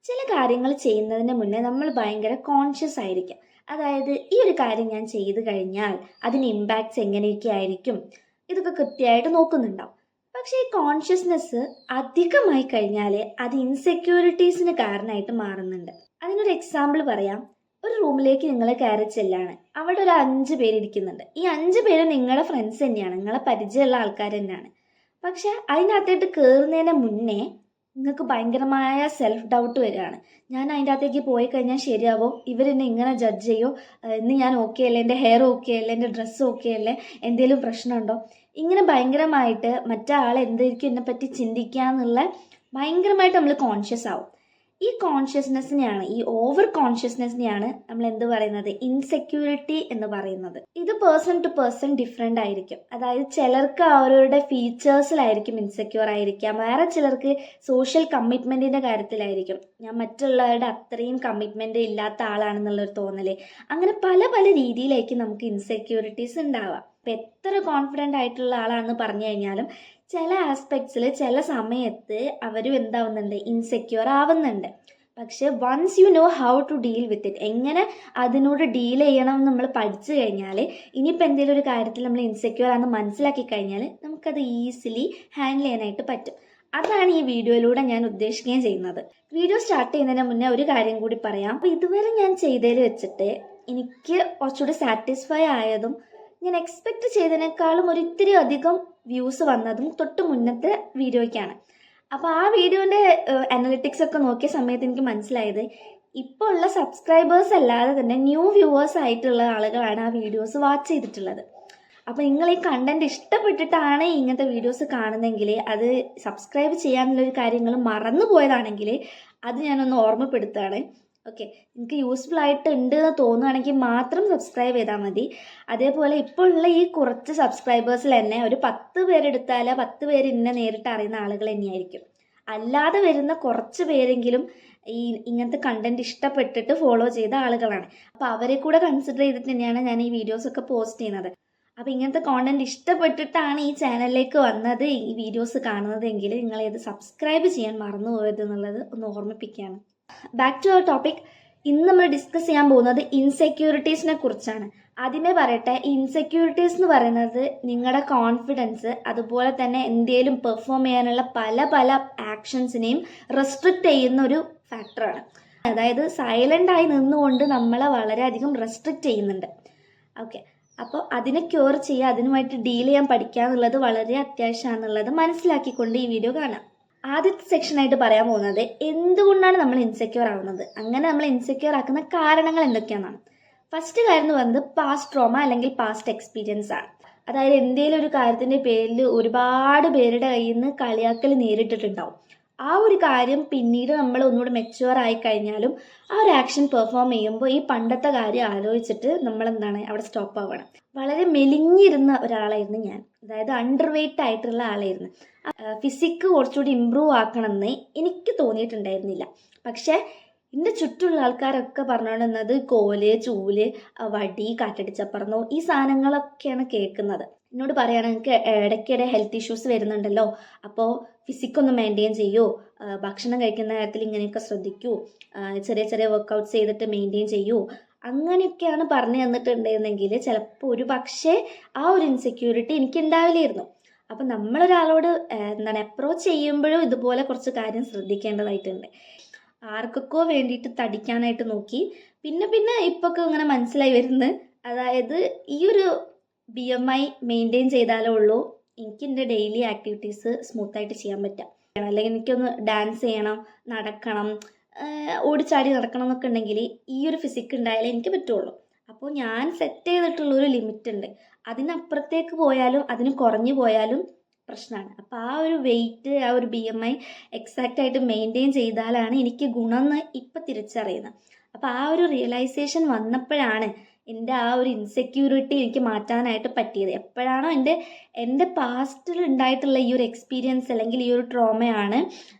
ചില കാര്യങ്ങൾ ചെയ്യുന്നതിന് മുന്നേ നമ്മൾ ഭയങ്കര കോൺഷ്യസ് ആയിരിക്കും. അതായത് ഈ ഒരു കാര്യം ഞാൻ ചെയ്തു കഴിഞ്ഞാൽ അതിന് ഇമ്പാക്ട്സ് എങ്ങനെയൊക്കെ ആയിരിക്കും, ഇതൊക്കെ കൃത്യമായിട്ട് നോക്കുന്നുണ്ടാവും. പക്ഷേ ഈ കോൺഷ്യസ്നെസ് അധികമായി കഴിഞ്ഞാൽ അത് ഇൻസെക്യൂരിറ്റീസിന് കാരണമായിട്ട് മാറുന്നുണ്ട്. അതിനൊരു എക്സാമ്പിൾ പറയാം. ഒരു റൂമിലേക്ക് നിങ്ങൾ കയറി ചെല്ലാണ്. അവിടെ ഒരു 5 പേരിരിക്കുന്നുണ്ട്. ഈ 5 പേര് നിങ്ങളുടെ ഫ്രണ്ട്സ് തന്നെയാണ്, നിങ്ങളെ പരിചയമുള്ള ആൾക്കാർ തന്നെയാണ്. പക്ഷെ അതിനകത്തേട്ട് കയറുന്നതിന് മുന്നേ നിങ്ങൾക്ക് ഭയങ്കരമായ സെൽഫ് ഡൗട്ട് വരികയാണ്. ഞാൻ അതിൻ്റെ അകത്തേക്ക് പോയി കഴിഞ്ഞാൽ ശരിയാവോ, ഇവരെന്നെ ഇങ്ങനെ ജഡ്ജ് ചെയ്യോ, ഇന്ന് ഞാൻ ഓക്കെ അല്ലേ, എൻ്റെ ഹെയർ ഓക്കെ അല്ലേ, എൻ്റെ ഡ്രസ്സ് ഓക്കെ അല്ലേ, എന്തെങ്കിലും പ്രശ്നമുണ്ടോ, ഇങ്ങനെ ഭയങ്കരമായിട്ട് മറ്റേ ആൾ എന്തായിരിക്കും എന്നെ പറ്റി ചിന്തിക്കുക എന്നുള്ള ഭയങ്കരമായിട്ട് നമ്മൾ കോൺഷ്യസ് ആവും. ഈ കോൺഷ്യസ്നെസ്സിനെയാണ്, ഈ ഓവർ കോൺഷ്യസ്നെസ്സിനെയാണ് നമ്മൾ എന്ത് പറയുന്നത്, ഇൻസെക്യൂരിറ്റി എന്ന് പറയുന്നത്. ഇത് പേഴ്സൺ ടു പേഴ്സൺ ഡിഫറെൻ്റ് ആയിരിക്കും. അതായത് ചിലർക്ക് അവരുടെ ഫീച്ചേഴ്സിലായിരിക്കും ഇൻസെക്യൂർ ആയിരിക്കാം, വേറെ ചിലർക്ക് സോഷ്യൽ കമ്മിറ്റ്മെൻറ്റിൻ്റെ കാര്യത്തിലായിരിക്കും. ഞാൻ മറ്റുള്ളവരുടെ അത്രയും കമ്മിറ്റ്മെൻറ്റ് ഇല്ലാത്ത ആളാണെന്നുള്ളൊരു തോന്നല്. അങ്ങനെ പല പല രീതിയിലായിരിക്കും നമുക്ക് ഇൻസെക്യൂരിറ്റീസ് ഉണ്ടാവാം. ഇപ്പം എത്ര കോൺഫിഡൻ്റ് ആയിട്ടുള്ള ആളാണെന്ന് പറഞ്ഞു കഴിഞ്ഞാലും ചില ആസ്പെക്ട്സിൽ ചില സമയത്ത് അവരും എന്താവുന്നുണ്ട്, ഇൻസെക്യൂർ ആവുന്നുണ്ട്. പക്ഷെ once you know how to deal with it, എങ്ങനെ അതിനോട് ഡീൽ ചെയ്യണം എന്ന് നമ്മൾ പഠിച്ചു കഴിഞ്ഞാൽ, ഇനിയിപ്പോൾ എന്തെങ്കിലും ഒരു കാര്യത്തിൽ നമ്മൾ ഇൻസെക്യൂർ ആണെന്ന് മനസ്സിലാക്കി കഴിഞ്ഞാൽ നമുക്കത് ഈസിലി ഹാൻഡിൽ ചെയ്യാനായിട്ട് പറ്റും. അതാണ് ഈ വീഡിയോയിലൂടെ ഞാൻ ഉദ്ദേശിക്കുകയും ചെയ്യുന്നത്. വീഡിയോ സ്റ്റാർട്ട് ചെയ്യുന്നതിന് മുന്നേ ഒരു കാര്യം കൂടി പറയാം. അപ്പോൾ ഇതുവരെ ഞാൻ ചെയ്തതിൽ വെച്ചിട്ട് എനിക്ക് കുറച്ചുകൂടി സാറ്റിസ്ഫൈ ആയതും ഞാൻ എക്സ്പെക്റ്റ് ചെയ്തതിനേക്കാളും ഒരിത്തിരി അധികം വ്യൂസ് വന്നതും തൊട്ട് മുന്നത്തെ വീഡിയോയ്ക്കാണ്. അപ്പോൾ ആ വീഡിയോൻ്റെ അനലിറ്റിക്സ് ഒക്കെ നോക്കിയ സമയത്ത് എനിക്ക് മനസ്സിലായത്, ഇപ്പോൾ ഉള്ള സബ്സ്ക്രൈബേഴ്സ് അല്ലാതെ തന്നെ ന്യൂ വ്യൂവേഴ്സ് ആയിട്ടുള്ള ആളുകളാണ് ആ വീഡിയോസ് വാച്ച് ചെയ്തിട്ടുള്ളത്. അപ്പോൾ നിങ്ങൾ ഈ കണ്ടന്റ് ഇഷ്ടപ്പെട്ടിട്ടാണ് ഇങ്ങനത്തെ വീഡിയോസ് കാണുന്നതെങ്കിൽ, അത് സബ്സ്ക്രൈബ് ചെയ്യാനുള്ളൊരു കാര്യങ്ങൾ മറന്നു പോയതാണെങ്കിൽ അത് ഞാനൊന്ന് ഓർമ്മപ്പെടുത്തുകയാണ്. ഓക്കെ, നിങ്ങൾക്ക് യൂസ്ഫുൾ ആയിട്ടുണ്ട് എന്ന് തോന്നുകയാണെങ്കിൽ മാത്രം സബ്സ്ക്രൈബ് ചെയ്താൽ മതി. അതേപോലെ ഇപ്പോൾ ഉള്ള ഈ കുറച്ച് സബ്സ്ക്രൈബേഴ്സിൽ തന്നെ ഒരു 10 പേരെടുത്താൽ 10 പേര് ഇന്നെ നേരിട്ട് അറിയുന്ന ആളുകൾ തന്നെയായിരിക്കും. അല്ലാതെ വരുന്ന കുറച്ച് പേരെങ്കിലും ഈ ഇങ്ങനത്തെ കണ്ടന്റ് ഇഷ്ടപ്പെട്ടിട്ട് ഫോളോ ചെയ്ത ആളുകളാണ്. അപ്പോൾ അവരെ കൂടെ കൺസിഡർ ചെയ്തിട്ട് തന്നെയാണ് ഞാൻ ഈ വീഡിയോസൊക്കെ പോസ്റ്റ് ചെയ്യുന്നത്. അപ്പോൾ ഇങ്ങനത്തെ കോണ്ടന്റ് ഇഷ്ടപ്പെട്ടിട്ടാണ് ഈ ചാനലിലേക്ക് വന്നത്, ഈ വീഡിയോസ് കാണുന്നതെങ്കിൽ നിങ്ങളേത് സബ്സ്ക്രൈബ് ചെയ്യാൻ മറന്നു പോയത് എന്നുള്ളത് ഒന്ന് ഓർമ്മിപ്പിക്കുകയാണ്. Back to our topic. ഇന്ന് നമ്മൾ ഡിസ്കസ് ചെയ്യാൻ പോകുന്നത് ഇൻസെക്യൂരിറ്റീസിനെ കുറിച്ചാണ്. ആദ്യമേ പറയട്ടെ, ഇൻസെക്യൂരിറ്റീസ് എന്ന് പറയുന്നത് നിങ്ങളുടെ കോൺഫിഡൻസ്, അതുപോലെ തന്നെ എന്തെങ്കിലും പെർഫോം ചെയ്യാനുള്ള പല പല ആക്ഷൻസിനെയും റെസ്ട്രിക്റ്റ് ചെയ്യുന്ന ഒരു ഫാക്ടറാണ്. അതായത് സൈലൻ്റ് ആയി നിന്നുകൊണ്ട് നമ്മളെ വളരെയധികം റെസ്ട്രിക്റ്റ് ചെയ്യുന്നുണ്ട്. ഓക്കെ, അപ്പോൾ അതിനെ ക്യൂർ ചെയ്യുക, അതിനുമായിട്ട് ഡീൽ ചെയ്യാൻ പഠിക്കുക എന്നുള്ളത് വളരെ അത്യാവശ്യമാണെന്നുള്ളത് മനസ്സിലാക്കിക്കൊണ്ട് ഈ വീഡിയോ കാണാം. ആദ്യത്തെ സെക്ഷനായിട്ട് പറയാൻ പോകുന്നത് എന്തുകൊണ്ടാണ് നമ്മൾ ഇൻസെക്യൂർ ആവുന്നത്, അങ്ങനെ നമ്മൾ ഇൻസെക്യൂർ ആക്കുന്ന കാരണങ്ങൾ എന്തൊക്കെയാണെന്നാണ്. ഫസ്റ്റ് കാര്യം എന്ന് പറയുന്നത് പാസ്റ്റ് ട്രോമ അല്ലെങ്കിൽ പാസ്റ്റ് എക്സ്പീരിയൻസ് ആണ്. അതായത് എന്തെങ്കിലും ഒരു കാര്യത്തിൻ്റെ പേരിൽ ഒരുപാട് പേരുടെ കയ്യിൽ നിന്ന് കളിയാക്കൽ നേരിട്ടിട്ടുണ്ടാവും. ആ ഒരു കാര്യം പിന്നീട് നമ്മൾ ഒന്നുകൂടി മെച്യൂർ ആയി കഴിഞ്ഞാലും ആ ഒരു ആക്ഷൻ പെർഫോം ചെയ്യുമ്പോൾ ഈ പണ്ടത്തെ കാര്യം ആലോചിച്ചിട്ട് നമ്മൾ എന്താണ് അവിടെ സ്റ്റോപ്പ് ആവണം. വളരെ മെലിഞ്ഞിരുന്ന ഒരാളായിരുന്നു ഞാൻ, അതായത് അണ്ടർ വെയ്റ്റ് ആയിട്ടുള്ള ആളായിരുന്നു. ഫിസിക്ക് കുറച്ചുകൂടി ഇമ്പ്രൂവ് ആക്കണമെന്ന് എനിക്ക് തോന്നിയിട്ടുണ്ടായിരുന്നില്ല. പക്ഷേ എൻ്റെ ചുറ്റുമുള്ള ആൾക്കാരൊക്കെ പറഞ്ഞുകൊണ്ടിരുന്നത് കോല്, ചൂല്, വടി, കാറ്റടിച്ചപ്പറന്നോ ഈ സാധനങ്ങളൊക്കെയാണ് കേൾക്കുന്നത്. എന്നോട് പറയുകയാണ്, എനിക്ക് ഇടയ്ക്കിടെ ഹെൽത്ത് ഇഷ്യൂസ് വരുന്നുണ്ടല്ലോ, അപ്പോൾ ഫിസിക്കൊന്ന് മെയിൻറ്റെയിൻ ചെയ്യൂ, ഭക്ഷണം കഴിക്കുന്ന കാര്യത്തിൽ ഇങ്ങനെയൊക്കെ ശ്രദ്ധിക്കൂ, ചെറിയ ചെറിയ വർക്കൗട്ട്സ് ചെയ്തിട്ട് മെയിൻറ്റെയിൻ ചെയ്യൂ, അങ്ങനെയൊക്കെയാണ് പറഞ്ഞു തന്നിട്ടുണ്ടായിരുന്നെങ്കിൽ ചിലപ്പോൾ ഒരു പക്ഷേ ആ ഒരു ഇൻസെക്യൂരിറ്റി എനിക്ക് ഉണ്ടാവില്ലായിരുന്നു. അപ്പം നമ്മളൊരാളോട് അപ്രോച്ച് ചെയ്യുമ്പോഴും ഇതുപോലെ കുറച്ച് കാര്യം ശ്രദ്ധിക്കേണ്ടതായിട്ടുണ്ട്. ആർക്കൊക്കെ വേണ്ടിയിട്ട് തടിക്കാനായിട്ട് നോക്കി, പിന്നെ ഇപ്പൊക്കെ ഇങ്ങനെ മനസ്സിലായി വരുന്നത്, അതായത് ഈ ഒരു BMI മെയിൻറ്റെയിൻ ചെയ്താലേ ഉള്ളൂ എനിക്ക് എൻ്റെ ഡെയിലി ആക്ടിവിറ്റീസ് സ്മൂത്തായിട്ട് ചെയ്യാൻ പറ്റുക. അല്ലെങ്കിൽ എനിക്കൊന്ന് ഡാൻസ് ചെയ്യണം, നടക്കണം, ഓടിച്ചാടി നടക്കണം എന്നൊക്കെ ഉണ്ടെങ്കിൽ ഈ ഒരു ഫിസിക്ക് ഉണ്ടായാലേ എനിക്ക് പറ്റുള്ളൂ. അപ്പോൾ ഞാൻ സെറ്റ് ചെയ്തിട്ടുള്ളൊരു ലിമിറ്റ് ഉണ്ട്, അതിനപ്പുറത്തേക്ക് പോയാലും അതിന് കുറഞ്ഞു പോയാലും പ്രശ്നമാണ്. അപ്പോൾ ആ ഒരു വെയിറ്റ്, ആ ഒരു BMI എക്സാക്റ്റ് ആയിട്ട് മെയിൻറ്റെയിൻ ചെയ്താലാണ് എനിക്ക് ഗുണമെന്ന് ഇപ്പം തിരിച്ചറിയുന്നത്. അപ്പോൾ ആ ഒരു റിയലൈസേഷൻ വന്നപ്പോഴാണ് എൻ്റെ ആ ഒരു ഇൻസെക്യൂരിറ്റി എനിക്ക് മാറ്റാനായിട്ട് പറ്റിയത്. എപ്പോഴാണോ എൻ്റെ പാസ്റ്റിൽ ഉണ്ടായിട്ടുള്ള ഈ ഒരു എക്സ്പീരിയൻസ് അല്ലെങ്കിൽ ഈ ഒരു ട്രോമയാണ്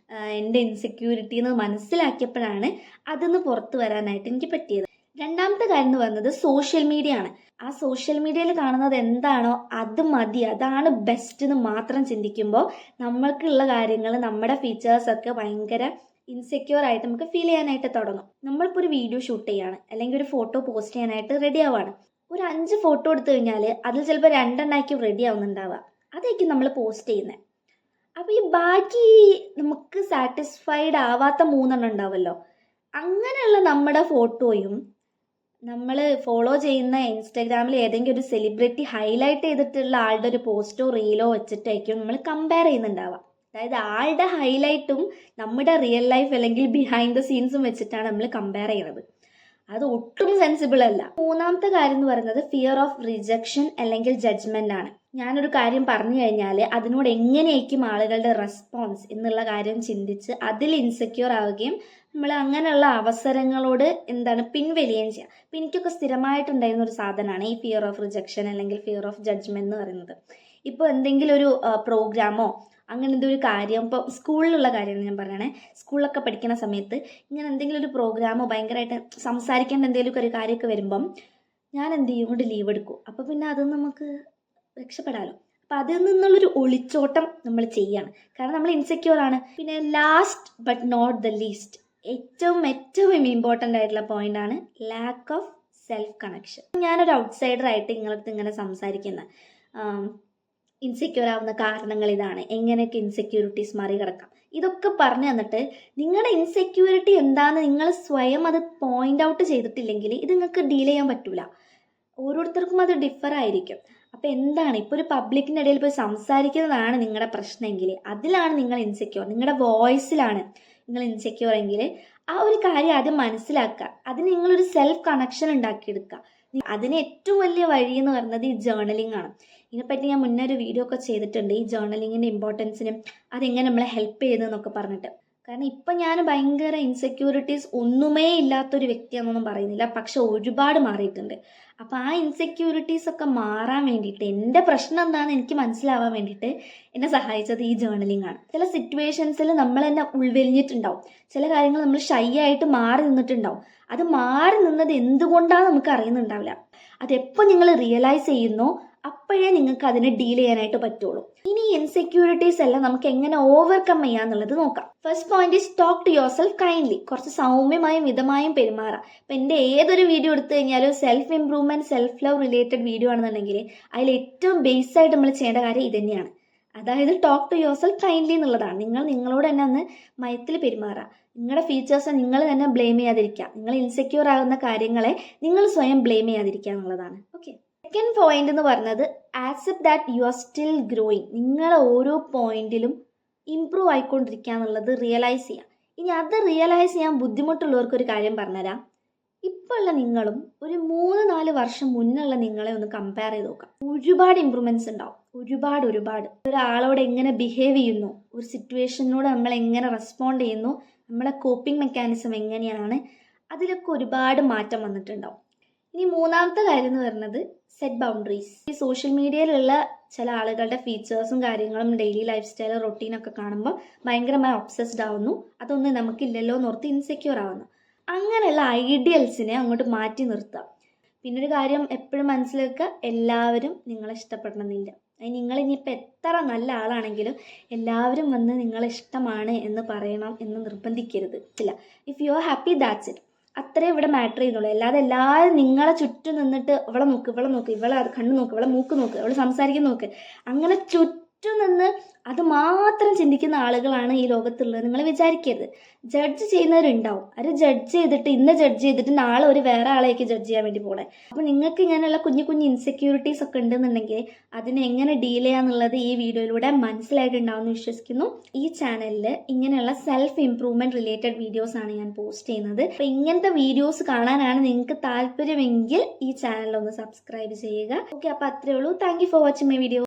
എൻ്റെ ഇൻസെക്യൂരിറ്റി എന്ന് മനസ്സിലാക്കിയപ്പോഴാണ് അതിന്ന് പുറത്ത് വരാനായിട്ട് എനിക്ക് പറ്റിയത്. രണ്ടാമത്തെ കാര്യം എന്ന് പറയുന്നത് സോഷ്യൽ മീഡിയ ആണ്. ആ സോഷ്യൽ മീഡിയയിൽ കാണുന്നത് എന്താണോ അത് മതി, അതാണ് ബെസ്റ്റ് എന്ന് മാത്രം ചിന്തിക്കുമ്പോൾ നമ്മൾക്കുള്ള കാര്യങ്ങൾ, നമ്മുടെ ഫീച്ചേഴ്സൊക്കെ ഭയങ്കര ഇൻസെക്യൂർ ആയിട്ട് നമുക്ക് ഫീൽ ചെയ്യാനായിട്ട് തുടങ്ങും. നമ്മളിപ്പോൾ ഒരു വീഡിയോ ഷൂട്ട് ചെയ്യാണ് അല്ലെങ്കിൽ ഒരു ഫോട്ടോ പോസ്റ്റ് ചെയ്യാനായിട്ട് റെഡി ആവുകയാണ്. ഒരു 5 ഫോട്ടോ എടുത്തു കഴിഞ്ഞാൽ അതിൽ ചിലപ്പോൾ 2 എണ്ണമായിരിക്കും റെഡി ആവുന്നുണ്ടാവുക. അതായിരിക്കും നമ്മൾ പോസ്റ്റ് ചെയ്യുന്നത്. അപ്പോൾ ഈ ബാക്കി നമുക്ക് സാറ്റിസ്ഫൈഡ് ആവാത്ത 3 എണ്ണം ഉണ്ടാവുമല്ലോ, അങ്ങനെയുള്ള നമ്മുടെ ഫോട്ടോയും നമ്മൾ ഫോളോ ചെയ്യുന്ന ഇൻസ്റ്റാഗ്രാമിൽ ഏതെങ്കിലും ഒരു സെലിബ്രിറ്റി ഹൈലൈറ്റ് ചെയ്തിട്ടുള്ള ആളുടെ ഒരു പോസ്റ്റോ റീലോ വെച്ചിട്ടായിരിക്കും നമ്മൾ കമ്പയർ ചെയ്യുന്നുണ്ടാവുക. അതായത് ആളുടെ ഹൈലൈറ്റും നമ്മുടെ റിയൽ ലൈഫ് അല്ലെങ്കിൽ ബിഹൈൻഡ് ദ സീൻസും വെച്ചിട്ടാണ് നമ്മൾ കമ്പയർ ചെയ്യുന്നത്. അത് ഒട്ടും സെൻസിബിൾ അല്ല. 3ാമത്തെ കാര്യം എന്ന് പറയുന്നത് ഫിയർ ഓഫ് റിജക്ഷൻ അല്ലെങ്കിൽ ജഡ്ജ്മെന്റ് ആണ്. ഞാനൊരു കാര്യം പറഞ്ഞു കഴിഞ്ഞാൽ അതിനോട് എങ്ങനെയായിരിക്കും ആളുകളുടെ റെസ്പോൺസ് എന്നുള്ള കാര്യം ചിന്തിച്ച് അതിൽ ഇൻസെക്യൂർ ആവുകയും നമ്മൾ അങ്ങനെയുള്ള അവസരങ്ങളോട് പിൻവലിയുകയും ചെയ്യാം. അപ്പം എനിക്കൊക്കെ സ്ഥിരമായിട്ടുണ്ടായിരുന്ന ഒരു സാധനമാണ് ഈ ഫിയർ ഓഫ് റിജക്ഷൻ അല്ലെങ്കിൽ ഫിയർ ഓഫ് ജഡ്ജ്മെന്റ് എന്ന് പറയുന്നത്. ഇപ്പോൾ എന്തെങ്കിലും ഒരു പ്രോഗ്രാമോ അങ്ങനത്തെ ഒരു കാര്യം, ഇപ്പോൾ സ്കൂളിലുള്ള കാര്യമാണ് ഞാൻ പറയണേ, സ്കൂളിലൊക്കെ പഠിക്കുന്ന സമയത്ത് ഇങ്ങനെ എന്തെങ്കിലും ഒരു പ്രോഗ്രാമോ ഭയങ്കരമായിട്ട് സംസാരിക്കേണ്ട എന്തെങ്കിലും ഒരു കാര്യമൊക്കെ വരുമ്പം ഞാൻ എന്ത് ചെയ്യും, കൊണ്ട് ലീവ് എടുക്കും. അപ്പോൾ പിന്നെ അത് നമുക്ക് രക്ഷപ്പെടാമല്ലോ. അപ്പം അതിൽ നിന്നുള്ളൊരു ഒളിച്ചോട്ടം നമ്മൾ ചെയ്യാണ്, കാരണം നമ്മൾ ഇൻസെക്യൂർ ആണ്. പിന്നെ last but not the least, ഏറ്റവും ഇമ്പോർട്ടൻ്റ് ആയിട്ടുള്ള പോയിന്റ് ആണ് ലാക്ക് ഓഫ് സെൽഫ് കണക്ഷൻ. ഞാനൊരു ഔട്ട്സൈഡർ ആയിട്ട് നിങ്ങളടുത്ത് ഇങ്ങനെ സംസാരിക്കുന്ന ഇൻസെക്യൂർ ആവുന്ന കാരണങ്ങൾ ഇതാണ്, എങ്ങനെയൊക്കെ ഇൻസെക്യൂരിറ്റീസ് മറികടക്കാം, ഇതൊക്കെ പറഞ്ഞു തന്നിട്ട് നിങ്ങളുടെ ഇൻസെക്യൂരിറ്റി എന്താണെന്ന് നിങ്ങൾ സ്വയം അത് പോയിന്റ് ഔട്ട് ചെയ്തിട്ടില്ലെങ്കിൽ ഇത് നിങ്ങൾക്ക് ഡീൽ ചെയ്യാൻ പറ്റൂല. ഓരോരുത്തർക്കും അത് ഡിഫർ ആയിരിക്കും. അപ്പം എന്താണ്, ഇപ്പോൾ ഒരു പബ്ലിക്കിൻ്റെ ഇടയിൽ പോയി സംസാരിക്കുന്നതാണ് നിങ്ങളുടെ പ്രശ്നമെങ്കിൽ അതിലാണ് നിങ്ങൾ ഇൻസെക്യൂർ, നിങ്ങളുടെ വോയിസിലാണ് നിങ്ങൾ ഇൻസെക്യൂർ എങ്കിൽ ആ ഒരു കാര്യം ആദ്യം മനസ്സിലാക്കുക. അതിന് നിങ്ങളൊരു സെൽഫ് കണക്ഷൻ ഉണ്ടാക്കിയെടുക്കുക. അതിന് ഏറ്റവും വലിയ വഴി എന്ന് പറയുന്നത് ഈ ജേർണലിംഗ് ആണ്. ഇതിനെപ്പറ്റി ഞാൻ മുന്നേ ഒരു വീഡിയോ ഒക്കെ ചെയ്തിട്ടുണ്ട്, ഈ ജേർണലിങ്ങിൻ്റെ ഇമ്പോർട്ടൻസിനും അതെങ്ങനെ നമ്മളെ ഹെൽപ്പ് ചെയ്യുന്നതെന്നൊക്കെ പറഞ്ഞിട്ട്. കാരണം ഇപ്പം ഞാൻ ഭയങ്കര ഇൻസെക്യൂരിറ്റീസ് ഒന്നുമേ ഇല്ലാത്തൊരു വ്യക്തിയാണെന്നൊന്നും പറയുന്നില്ല, പക്ഷെ ഒരുപാട് മാറിയിട്ടുണ്ട്. അപ്പോൾ ആ ഇൻസെക്യൂരിറ്റീസ് ഒക്കെ മാറാൻ വേണ്ടിയിട്ട്, എൻ്റെ പ്രശ്നം എന്താണെന്ന് എനിക്ക് മനസ്സിലാവാൻ വേണ്ടിയിട്ട് എന്നെ സഹായിച്ചത് ഈ ജേർണലിംഗ് ആണ്. ചില സിറ്റുവേഷൻസിൽ നമ്മൾ തന്നെ ഉൾവെളിഞ്ഞിട്ടുണ്ടാവും, ചില കാര്യങ്ങൾ നമ്മൾ ഷൈ ആയിട്ട് മാറി നിന്നിട്ടുണ്ടാവും. അത് മാറി നിന്നത് എന്തുകൊണ്ടാണ് നമുക്ക് അറിയുന്നുണ്ടാവില്ല. അതെപ്പോൾ നിങ്ങൾ റിയലൈസ് ചെയ്യുന്നോ അപ്പോഴേ നിങ്ങൾക്ക് അതിനെ ഡീൽ ചെയ്യാനായിട്ട് പറ്റുള്ളൂ. ഇനി ഇൻസെക്യൂരിറ്റീസ് എല്ലാം നമുക്ക് എങ്ങനെ ഓവർകം ചെയ്യാന്നുള്ളത് നോക്കാം. First point is talk to yourself kindly. കുറച്ച് സൗമ്യമായും മിതമായും പെരുമാറാം. ഇപ്പം എൻ്റെ ഏതൊരു വീഡിയോ എടുത്തു കഴിഞ്ഞാലും self improvement, self love related video ആണെന്നുണ്ടെങ്കിൽ അതിൽ ഏറ്റവും ബേസ് ആയിട്ട് നമ്മൾ ചെയ്യേണ്ട കാര്യം ഇത് തന്നെയാണ്. അതായത് talk to yourself kindly എന്നുള്ളതാണ്. നിങ്ങൾ നിങ്ങളോട് തന്നെ ഒന്ന് മയത്തിൽ പെരുമാറുക. നിങ്ങളുടെ ഫീച്ചേഴ്സ് നിങ്ങൾ തന്നെ ബ്ലെയിം ചെയ്യാതിരിക്കുക. നിങ്ങൾ ഇൻസെക്യൂർ ആകുന്ന കാര്യങ്ങളെ നിങ്ങൾ സ്വയം ബ്ലെയിം ചെയ്യാതിരിക്കുക എന്നുള്ളതാണ്. ഓക്കെ, സെക്കൻഡ് പോയിന്റ് എന്ന് പറയുന്നത് accept that you are still growing. നിങ്ങൾ ഓരോ പോയിന്റിലും ഇംപ്രൂവ് ആയിക്കൊണ്ടിരിക്കുക എന്നുള്ളത് റിയലൈസ് ചെയ്യുക. ഇനി അത് റിയലൈസ് ചെയ്യാൻ ബുദ്ധിമുട്ടുള്ളവർക്കൊരു കാര്യം പറഞ്ഞുതരാം. ഇപ്പോൾ ഉള്ള നിങ്ങളും ഒരു 3-4 വർഷം മുന്നുള്ള നിങ്ങളെ ഒന്ന് കമ്പയർ ചെയ്ത് നോക്കാം. ഒരുപാട് ഇമ്പ്രൂവ്മെന്റ്സ് ഉണ്ടാവും, ഒരുപാട്. ഒരാളോട് എങ്ങനെ ബിഹേവ് ചെയ്യുന്നു, ഒരു സിറ്റുവേഷനോട് നമ്മൾ എങ്ങനെ റെസ്പോണ്ട് ചെയ്യുന്നു, നമ്മളെ കോപ്പിംഗ് മെക്കാനിസം എങ്ങനെയാണ്, അതിലൊക്കെ ഒരുപാട് മാറ്റം വന്നിട്ടുണ്ടാവും. ഇനി 3ാമത്തെ കാര്യം എന്ന് പറയുന്നത് സെറ്റ് ബൗണ്ടറീസ്. ഈ സോഷ്യൽ മീഡിയയിലുള്ള ചില ആളുകളുടെ ഫീച്ചേഴ്സും കാര്യങ്ങളും ഡെയിലി ലൈഫ് സ്റ്റൈൽ റൊട്ടീനൊക്കെ കാണുമ്പോൾ ഭയങ്കരമായി ഒബ്സസ്ഡ് ആവുന്നു. അതൊന്നും നമുക്കില്ലല്ലോ എന്നോർത്ത് ഇൻസെക്യൂർ ആവുന്നു. അങ്ങനെയുള്ള ഐഡിയൽസിനെ അങ്ങോട്ട് മാറ്റി നിർത്തുക. പിന്നൊരു കാര്യം എപ്പോഴും മനസ്സിലാക്കുക, എല്ലാവരും നിങ്ങളെ ഇഷ്ടപ്പെടണമെന്നില്ല. നിങ്ങൾ ഇനിയിപ്പോൾ എത്ര നല്ല ആളാണെങ്കിലും എല്ലാവരും വന്ന് നിങ്ങളെ ഇഷ്ടമാണ് എന്ന് പറയണം എന്ന് നിർബന്ധിക്കരുത്. ഇല്ല, if you are happy that's it. അത്രേ ഇവിടെ മാറ്റർ ചെയ്യുന്നുള്ളൂ. അല്ലാതെ എല്ലാവരും നിങ്ങളെ ചുറ്റും നിന്നിട്ട് ഇവളെ നോക്ക്, ഇവളെ കണ്ണു നോക്ക്, ഇവളെ മൂക്ക് നോക്ക്, ഇവളെ സംസാരിക്കുന്ന നോക്ക്, അങ്ങനെ ചുറ്റും നിന്ന് അത് മാത്രം ചിന്തിക്കുന്ന ആളുകളാണ് ഈ ലോകത്തുള്ളത് നിങ്ങൾ വിചാരിക്കരുത്. ജഡ്ജ് ചെയ്യുന്നവരുണ്ടാവും. അത് ജഡ്ജ് ചെയ്തിട്ട് നാളെ ഒരു വേറെ ആളേക്ക് ജഡ്ജ് ചെയ്യാൻ വേണ്ടി പോകണേ. അപ്പോൾ നിങ്ങൾക്ക് ഇങ്ങനെയുള്ള കുഞ്ഞു ഇൻസെക്യൂരിറ്റീസ് ഒക്കെ ഉണ്ടെന്നുണ്ടെങ്കിൽ അതിനെ എങ്ങനെ ഡീൽ ചെയ്യാന്നുള്ളത് ഈ വീഡിയോയിലൂടെ മനസ്സിലായിട്ടുണ്ടാവും എന്ന് വിശ്വസിക്കുന്നു. ഈ ചാനലിൽ ഇങ്ങനെയുള്ള സെൽഫ് ഇംപ്രൂവ്മെന്റ് റിലേറ്റഡ് വീഡിയോസ് ആണ് ഞാൻ പോസ്റ്റ് ചെയ്യുന്നത്. അപ്പോൾ ഇങ്ങനത്തെ വീഡിയോസ് കാണാനാണ് നിങ്ങൾക്ക് താല്പര്യമെങ്കിൽ ഈ ചാനൽ ഒന്ന് സബ്സ്ക്രൈബ് ചെയ്യുക. ഓക്കെ, അപ്പോൾ അത്രേ ഉള്ളൂ. Thank you for watching my video.